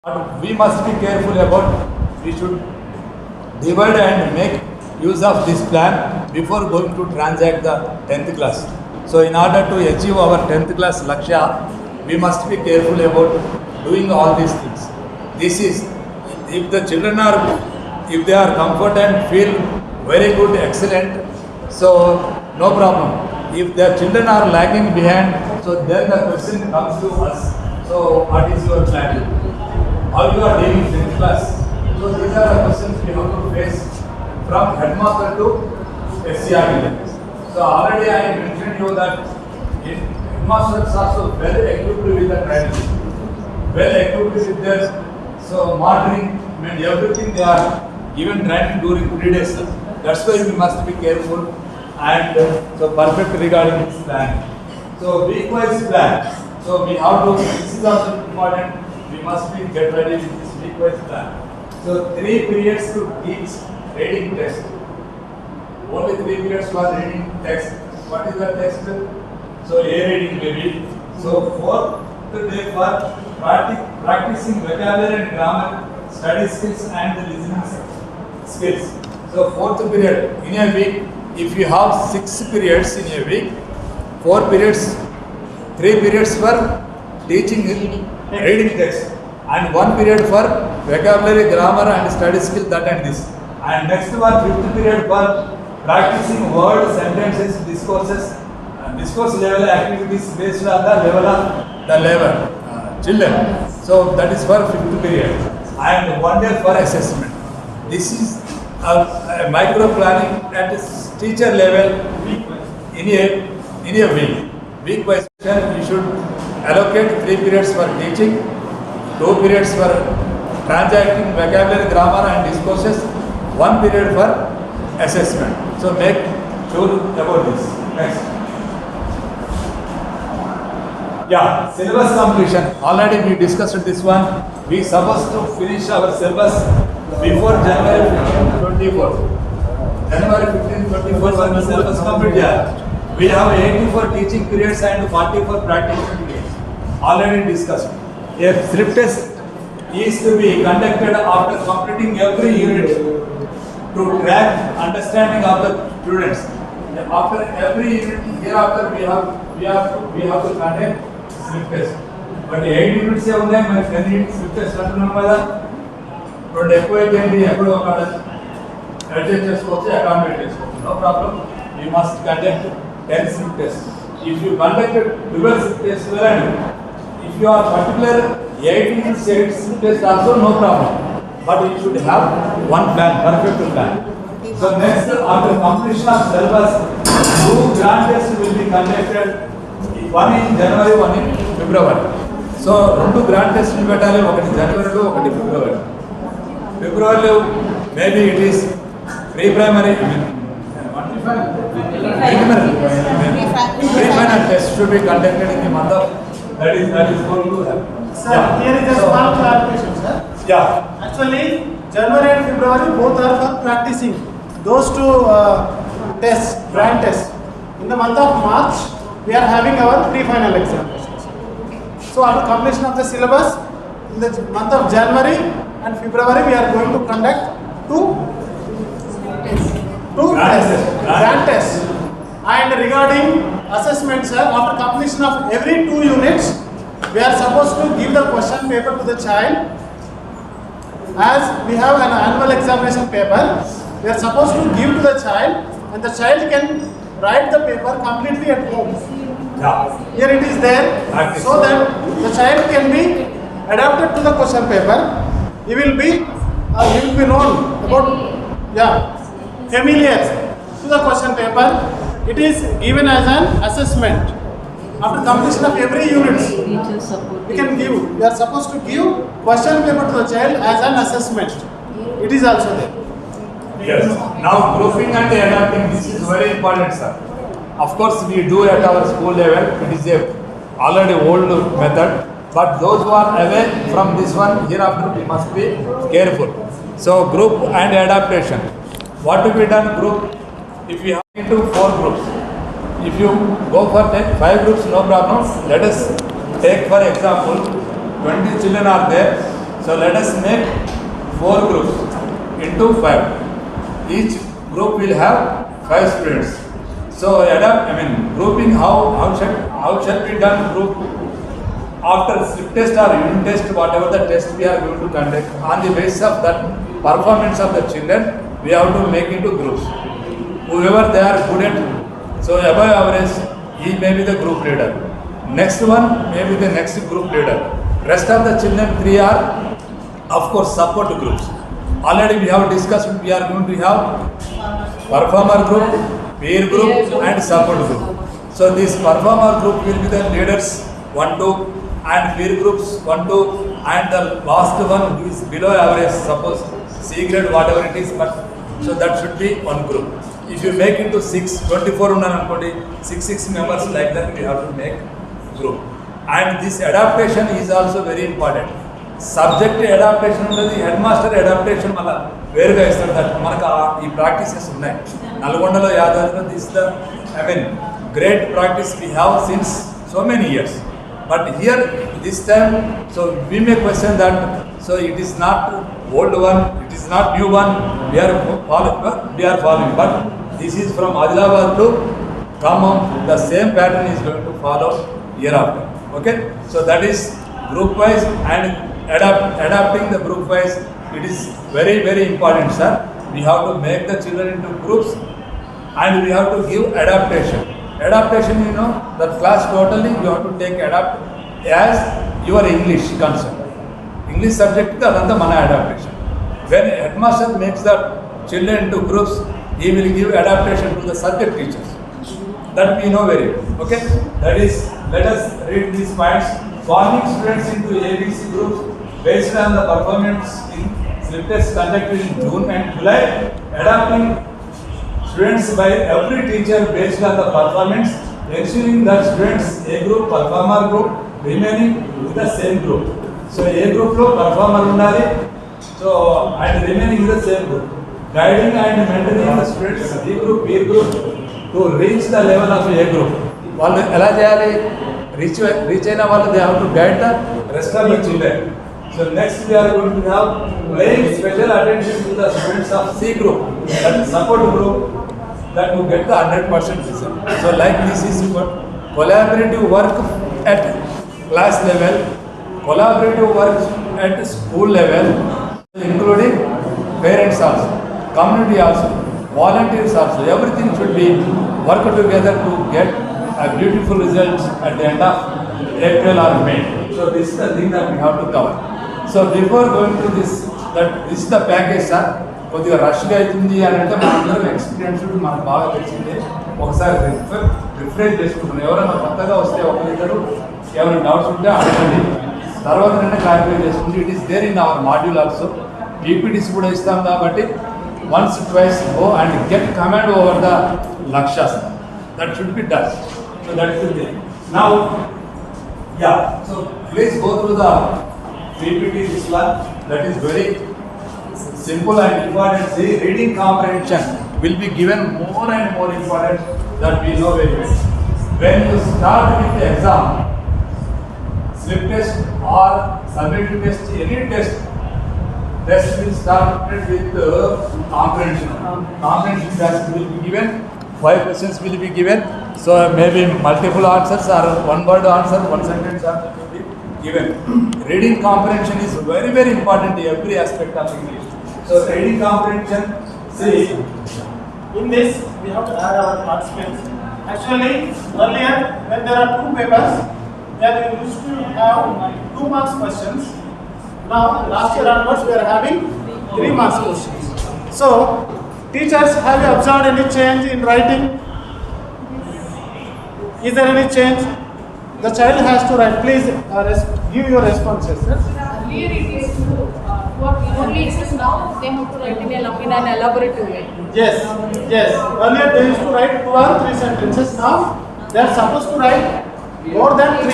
But we must be careful about, we should divide and make use of this plan before going to transact the 10th class. So in order to achieve our 10th class Lakshya, we must be careful about doing all these things. This is, if the children are, if they are comfort and feel very good, excellent, so no problem. If the children are lagging behind, so then the question comes to us. So what is your plan? How you are dealing with class? So these are the questions we have to face from headmaster to SCRD. So already I mentioned you that headmasters are also well equipped with the training, well equipped with their monitoring and everything. They are given training during 3 days. That's why we must be careful and so perfect regarding this plan. So week-wise plan. So we have to. This is also important. We must be get ready with this week-wise plan. So 3 periods to teach reading text. Only 3 periods for reading text. What is the text? So A reading maybe. So 4th day for practicing vocabulary and grammar, study skills and listening skills. So 4th period in a week. If you have 6 periods in a week, 4 periods, 3 periods for teaching reading text and 1 period for vocabulary, grammar and study skill, that and this. And next one, 5th period for practicing words, sentences, discourses, discourse level activities based on the level of the children. So that is for 5th period. And 1 day for assessment. This is a micro planning at teacher level in a week. Week by session, you should allocate 3 periods for teaching, 2 periods for transacting vocabulary, grammar and discourses, 1 period for assessment. So make sure about this. Next. Yeah, syllabus completion. Already we discussed this one. We supposed to finish our syllabus before January 15, 24. January 15, 24 when the syllabus complete. Yeah. We have 80 for teaching periods and 40 for practical periods. Already discussed. A slip test is to be conducted after completing every unit to track understanding of the students. After every unit, hereafter we have to conduct slip test. But 8 units are there, 10 units slip test conducted. Don't equate any adjust చేసుకోవచ్చు, accommodate చేసుకోవచ్చు. No problem. We must conduct 10 slip tests. If you conducted 12 slip tests, if you are particular 18 slip tests also, no problem. But you should have one plan, perfect plan. So next, after completion of syllabus, 2 grand tests will be conducted. One in January, one in February. So 2 grand tests will be పెట్టాలి, ఒకటి జనవరిలో ఒకటి ఫిబ్రవరి. ఫిబ్రవరిలో maybe it is pre-primary. Pre-final test should be conducted in the month of that is going to happen. Sir, here is just one clarification, sir. Yeah. Actually, January and February both are for practicing. Those 2 tests, grand tests. In the month of March, we are having our pre-final examinations. So after completion of the syllabus, in the month of January and February, we are going to conduct 2 grand tests. And regarding assessment, sir, after completion of every 2 units, we are supposed to give the question paper to the child. As we have an annual examination paper, we are supposed to give to the child, and the child can write the paper completely at home. Yeah. Here it is there, so that the child can be adapted to the question paper. He will be known about, familiar to the question paper. It is given as an assessment. After completion of every unit, we are supposed to give question paper to the child as an assessment. It is also there. Yes. Now grouping and adapting, this is very important, sir. Of course, we do at our school level. It is a already old method. But those who are away from this one, hereafter we must be careful. So group and adaptation. What to be done group? If we have into 4 groups, if you go for 5 groups, no problem. Let us take for example 20 children are there. So let us make 4 groups into 5. Each group will have 5 students. So grouping how shall be done group after slip test or unit test, whatever the test we are going to conduct, on the basis of that performance of the children, we have to make into groups. Whoever they are good at, so above average, he may be the group leader. Next one may be the next group leader. Rest of the children 3 are, of course, support groups. Already we have discussed, we are going to have performer group, peer group and support group. So this performer group will be the leaders 1, 2 and peer groups 1, 2 and the last one who is below average, suppose C grade whatever it is, but so that should be 1 group. If you make into 6, 24 6 members like that we have to make group. And this adaptation is also very important. Subject adaptation ఉన్నది head master adaptation మళ్ళీ వేరుగా ఇస్తారు. That మనకు ఈ practices ఉన్నాయి. నల్గొండలో యాదాద్రిలో this the great practice we have since so many years. But here this time, so we may question that, so it is not old one, it is not new one, we are following. But this is from Adilabad to Khammam, the same pattern is going to follow year after. Okay, so that is group wise and adapting the group wise. It is very, very important, sir. We have to make the children into groups and we have to give adaptation. Adaptation, you know, the class totally you have to take adapt as your English concept. English subject is another mana adaptation. When headmaster makes the children into groups, he will give adaptation to the subject teachers. That we know very well. Okay, that is, let us read these points. Forming students into ABC groups based on the performance in slip tests conducted in June and July. Adapting students by every teacher based on the performance, ensuring that students A group, performer group remaining with the same group. So A group lo performer unnadi, so and remaining in the same group. Guiding and mentoring the students B group, peer group to reach the level of A group. Vallu ela cheyali, reach aina vallu they have to guide the rest of the children. So next we are going to have paying special attention to the students of C group, that support group, that to get the 100% result. So like this is collaborative work at class level, collaborative work at school level, including parents also, community also, volunteers also. Everything should be worked together to get a beautiful result at the end of April or May. So this is the thing that we have to cover. So before going to this is the package, sir. కొద్దిగా రష్గా అవుతుంది అని అంటే మనందరం experience మనకు బాగా తెలిసిందే. ఒకసారి refresh చేసుకుంటున్నాం. ఎవరైనా కొత్తగా వస్తే ఒకరిద్దరు ఏమైనా డౌట్స్ ఉంటే అడగండి, తర్వాత క్లారిఫై చేసుకుంటే it is there in our module also. PPTs కూడా ఇస్తాం కాబట్టి once twice go and get command over the lakshas. That should be done. So that is the thing. Now, yeah. So please go through the PPT. This one that is very simple and important. See, reading comprehension will be given more and more important that we know very well. When you start with the exam, slip test or subjective test, any test will start with comprehension. Comprehension test will be given, 5 questions will be given. So maybe multiple answers or one word answer, one sentence answer will be given. Reading comprehension is very, very important in every aspect of English. So reading comprehension, see, In this, we have to add our participants. Actually, earlier, when there are 2 papers, then we used to have 2 marks questions. Now, last year onwards, we are having 3 marks questions. So, teachers, have you observed any change in writing? Is there any change? The child has to write. Please give your responses. Earlier it is what only it is now they have to write in an elaborative way. Yes. Earlier they used to write 2 or 3 sentences. Now they are supposed to write more than 3.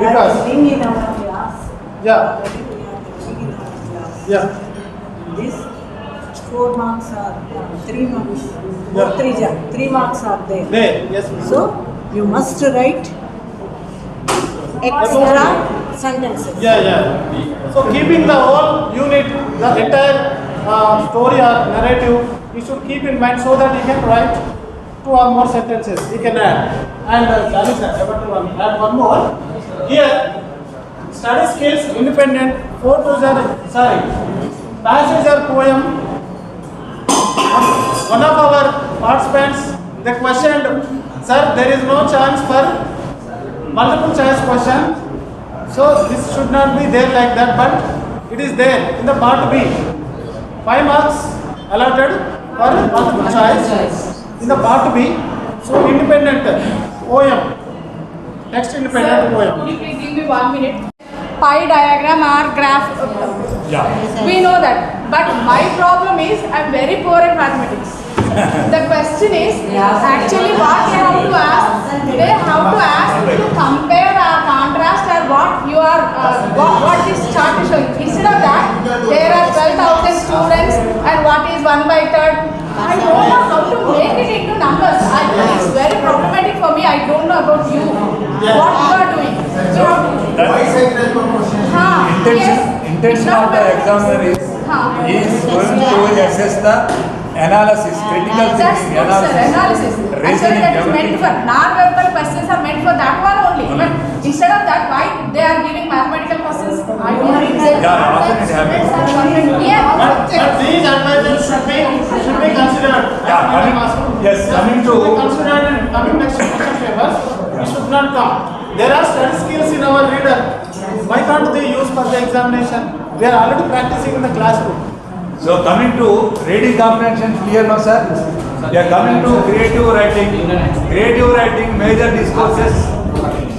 Because yeah. This 4 marks are 3 marks. Yeah. 3 marks are there. Yes. So you must write extra sentences. Yeah. So keeping the whole unit, the entire story or narrative, you should keep in mind so that you can write 2 or more sentences. You can add. And Charlie sir, I want to add one more. Here, study skills independent. 4 to 0. Sorry, passage or poem. One of our participants, they questioned, sir, there is no chance for multiple choice question. So this should not be there like that, but it is there in the part B. 5 marks allotted for multiple choice in the part B. So independent poem, text independent Sir, poem. could you please give me 1 minute? Pie diagram or graph. Yeah. We know that. But my problem is I'm very poor in mathematics. The question is actually what they have to ask. They have to ask to compare or contrast or what you are what this chart is showing. Instead of that, there are 12,000 students and what is 1/3. I don't know how to make it into numbers. It's very problematic for me. I don't know about you. What you are doing. So Intention of the examiner is going to assess the analysis, critical that's thinking, good, sir. Analysis. Actually, reasoning, that is meant everything. for non-verbal questions are meant for that one only. But instead of that, why they are giving mathematical questions? I don't know. Yeah, often it happens. But these advices should be considered. Yeah, coming to Considered in coming next question papers, we should not come. There are study skills in our reader. Why can't they use for the examination? We are already practicing in the classroom. So coming to reading comprehension, clear now, sir? We are coming to creative writing. Creative writing, major discourses.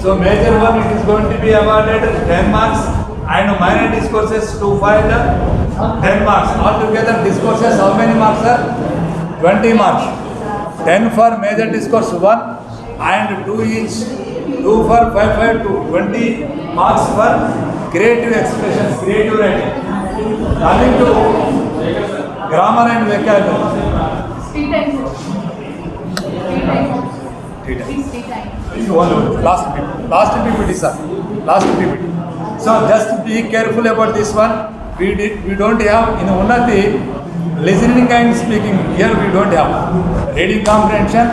So major one, it is going to be awarded 10 marks, and minor discourses to find 10 marks. Altogether discourses, how many marks, sir? 20 marks. 10 for major discourse 1 and 2 each. 2 for 5 to 20 marks for creative expression, creative writing. Coming to grammar and vocabulary. Three times. Last PPT, sir. Last PPT. So just be careful about this one. We don't have in Unnathi listening and speaking. Here we don't have reading comprehension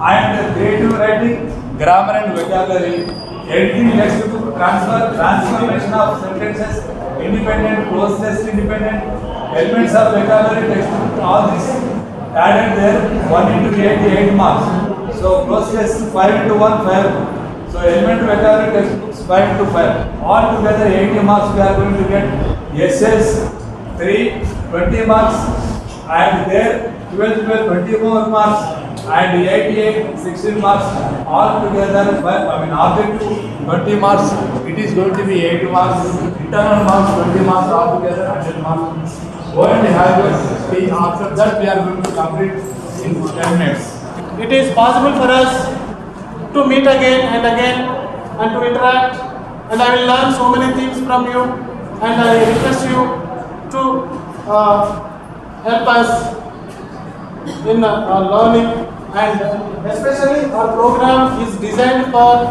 and creative writing, grammar and vocabulary. Editing textbook, transformation of sentences, independent, close test independent, elements of vocabulary textbook, all this added there, 1 into 8 marks. So close test 5 into 1, 5. So element vocabulary textbooks 5 into 5. All together 80 marks we are going to get. Essays 3, 20 marks, and there 12, 20 more marks. And 88, 16 marks, all together, objective 20 marks, it is going to be 8 marks, internal marks 20 marks, all together 100 marks. Go and have your speech, after that we are going to complete in 10 minutes. It is possible for us to meet again and to interact, and I will learn so many things from you, and I request you to help us in learning, and especially our program is designed for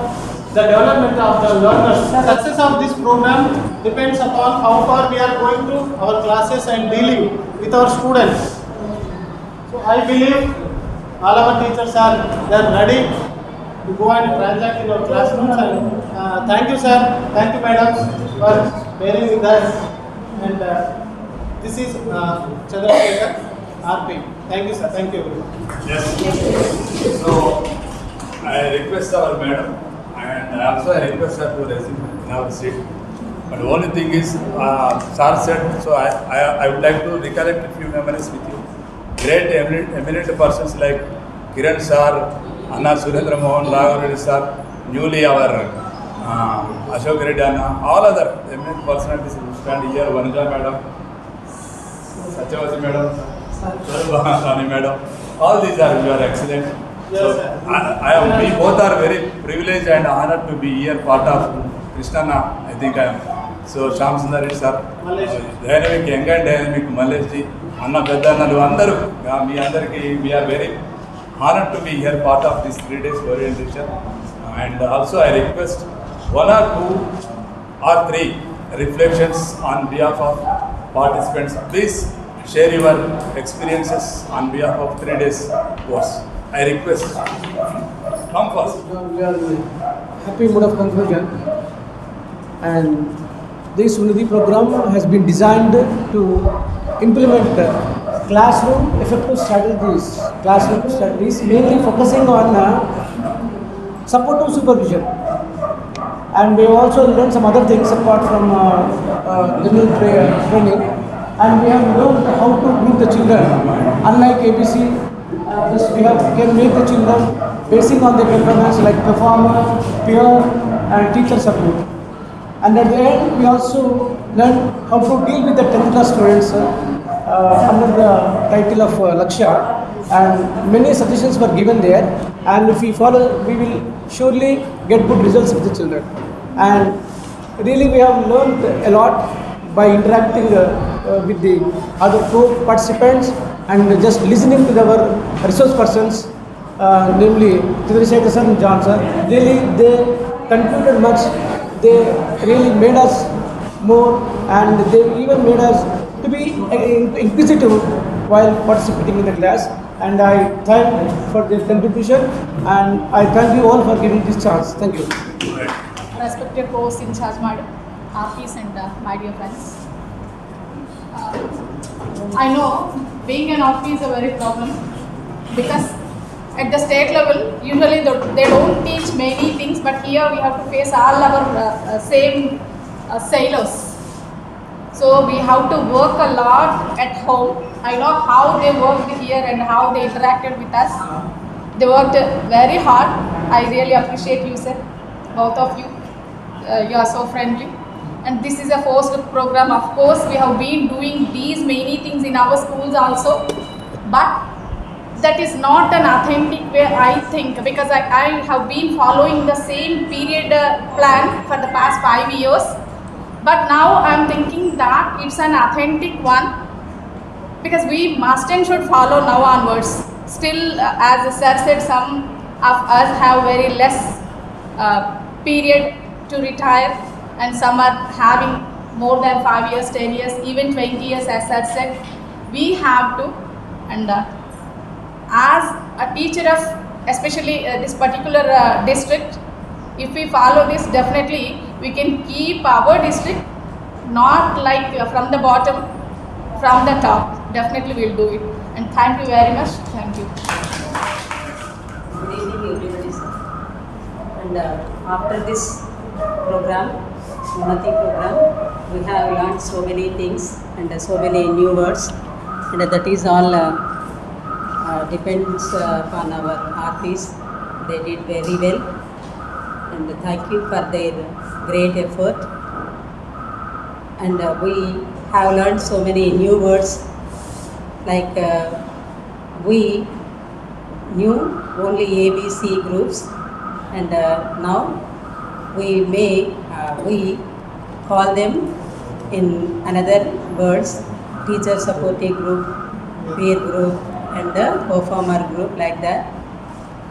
the development of the learners. The success of this program depends upon how far we are going to our classes and dealing with our students. So I believe all our teachers are ready to go and transact in our classrooms, and thank you sir, thank you madam for bearing with us, and this is Chandrasekhar RP. Thank you sir, thank you everyone. Yes. So I request our madam, and also I request her to resume in our seat. But the only thing is, sir said, so I would like to recollect a few memories with you. Great eminent persons like Kiran sir, Anna Surendra Mohan, Raghav Reddy sir, newly our Ashok Reddy Anna, all other eminent personalities who stand here, Vanija madam, Satyavati madam, Rani madam, all these are, you are excellent. Yes, So sir. we both are very privileged and honored to be here, part of Krishnana, I think I am. So Sham Sundar Reddy sir, dynamic, young and dynamic Mallesh ji, Anna Peddanalu, Andaru, me andarki, we are very honored to be here, part of this 3 days orientation. And also I request one or two or 3 reflections on behalf of participants. Please share your experiences on behalf of 3 days course. I request. Come first. We are in happy mood of conclusion, and this Unnathi program has been designed to implement classroom effective strategies, mainly focusing on supportive supervision. And we have also learned some other things apart from general training, and we have learned how to group the children. Unlike ABC, we can make the children basing on their performance like performer, peer and teacher support. And at the end, we also learn how to deal with the 10th class students under the title of Lakshya, and many suggestions were given there, and if we follow, we will surely get good results with the children. And really we have learned a lot by interacting with the other participants and just listening to our resource persons, namely Chandrasekhar sir and John sir. Really they contributed much. They really made us more, and they even made us to be inquisitive while participating in the class. And I thank for their contribution, and I thank you all for giving this chance. Thank you. Respected course in charge madam, RPs and my dear friends. I know being an RP is a very problem, because at the state level usually they don't teach many things, but here we have to face all our same sailors. So we have to work a lot at home. I know how they worked here and how they interacted with us. They worked very hard. I really appreciate you, sir, both of you. You are so friendly. And this is a forced program. Of course, we have been doing these many things in our schools also. But that is not an authentic way, I think, because I have been following the same period plan for the past 5 years. But now I am thinking that it's an authentic one, because we must and should follow now onwards. Still, as the sir said, some of us have very less period to retire, and some are having more than 5 years, 10 years, even 20 years, as sir said. We have to, and as a teacher of especially this particular district, if we follow this, definitely we can keep our district not like from the bottom, from the top. Definitely we'll do it. And thank you very much. Thank you. Good evening, everybody, sir. And after this program, Unnathi program, we have learned so many things and so many new words, and that is all depends upon our RPs. They did very well, and thank you for their great effort. And we have learned so many new words, like we knew only ABC groups, and now we call them in another words: teacher supporting group, peer group, and the performer group, like that.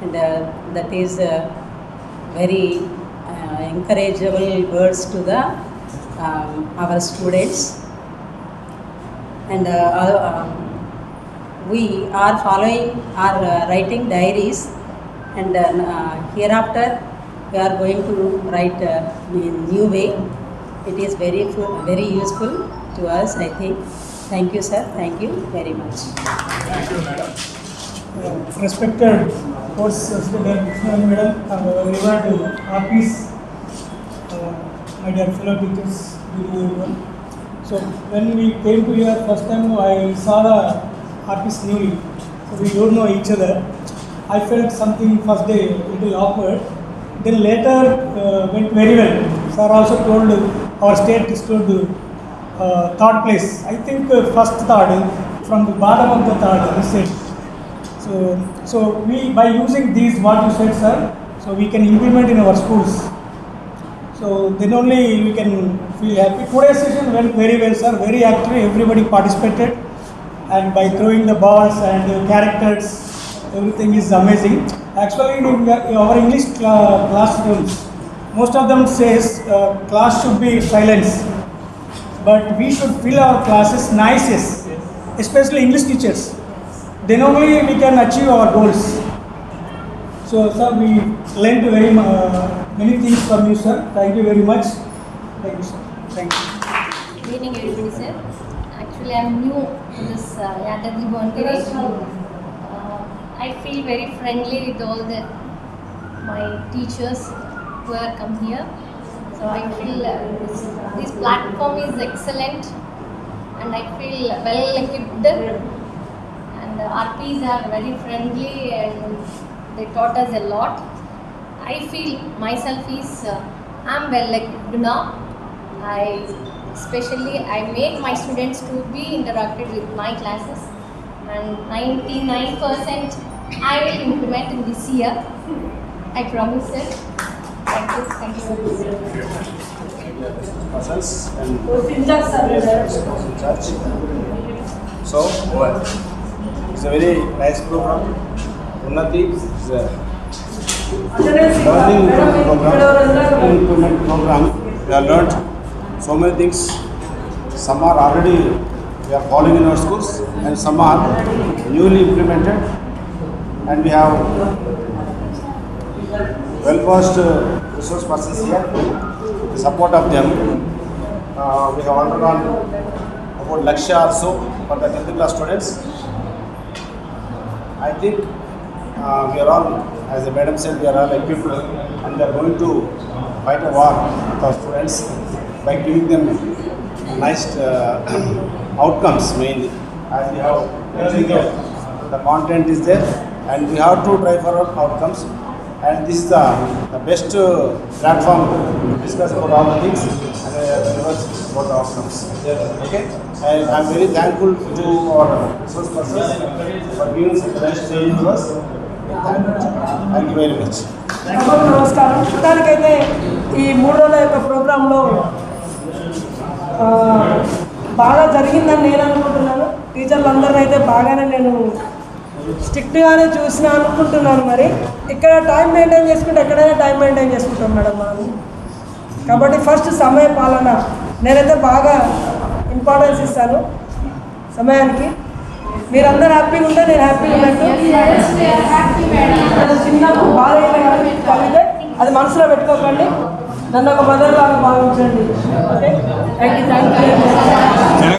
And that is very encourageable words to the our students. And we are following our writing diaries, and hereafter we are going to write in a new way. It is very useful to us, I think. Thank you, sir. Thank you very much. Thank you, madam. Respected course student, madam, revered RPs, my dear fellow teachers, good evening everyone. So when we came to here first time, I saw the RPs newly, so we don't know each other. I felt something first day little awkward. Then later went very well. Sir also told our state stood third place. I think first third, from the bottom of the third, he said. So we, by using these what you said, sir, so we can implement in our schools. So then only we can feel happy. Today's session went very well, sir. Very active. Everybody participated, and by throwing the balls and characters, everything is amazing. Actually, in our English classrooms, most of them says class should be silence, but we should fill our classes nicest, especially English teachers. Then only we can achieve our goals. So sir, we learned many things from you, sir. Thank you very much. Thank you, sir. Thank you. Good evening, everybody, sir. Actually, I am new to this Yadadri bhongir. I feel very friendly with all my teachers who have come here. So I feel this platform is excellent, and I feel well equipped. And the RPs are very friendly, and they taught us a lot. I feel myself is I'm well equipped now. I make my students to be interacted with my classes, and 99% I will implement in this year. I promise it. Thank you so much. Persons and church. So, it's a very nice program. Unnathi is a learning program, improvement program. We have learned so many things. Some are already we are following in our schools, and some are newly implemented. And we have well-versed resource persons here. The support of them. We have undergone about Lakshya also for the 10th class students. I think we are all, as the madam said, we are all equipped, and we are going to fight a war with our students by giving them nice outcomes mainly. As we have the content is there, and we have to try for our outcomes. And this is the best platform to discuss about all the things and deliver about the outcomes. Okay? And I am very thankful to our resource persons for giving such a nice training to us. Thank you very much. నమస్కారం. చూడడానికైతే ఈ 3 రోజుల యొక్క ప్రోగ్రాంలో బాగా జరిగిందని నేను అనుకుంటున్నాను. టీచర్లందరినీ అయితే బాగానే నేను స్ట్రిక్ట్గానే చూసిన అనుకుంటున్నాను. మరి ఇక్కడ టైం మెయింటైన్ చేసుకుంటే ఎక్కడైనా టైం మెయింటైన్ చేసుకుంటాం మేడం మనం. కాబట్టి ఫస్ట్ సమయ పాలన నేనైతే బాగా ఇంపార్టెన్స్ ఇస్తాను సమయానికి. మీరందరూ హ్యాపీగా ఉంటే నేను హ్యాపీగా ఉన్నట్టు. చిన్న బాధ కలిగితే అది మనసులో పెట్టుకోకండి, నన్ను ఒక మదర్ లాగా భావించండి. Okay, thank you.